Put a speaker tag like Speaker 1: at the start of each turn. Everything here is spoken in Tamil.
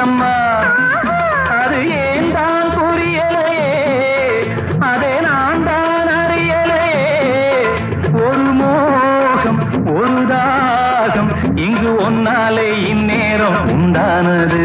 Speaker 1: அம்மா அது ஏன் தான் புரியலையே அதை நான் தான் அறியலையே ஒரு மோகம் ஒரு தாகம் இங்கு ஒன்னாலே இந்நேரம் உண்டானது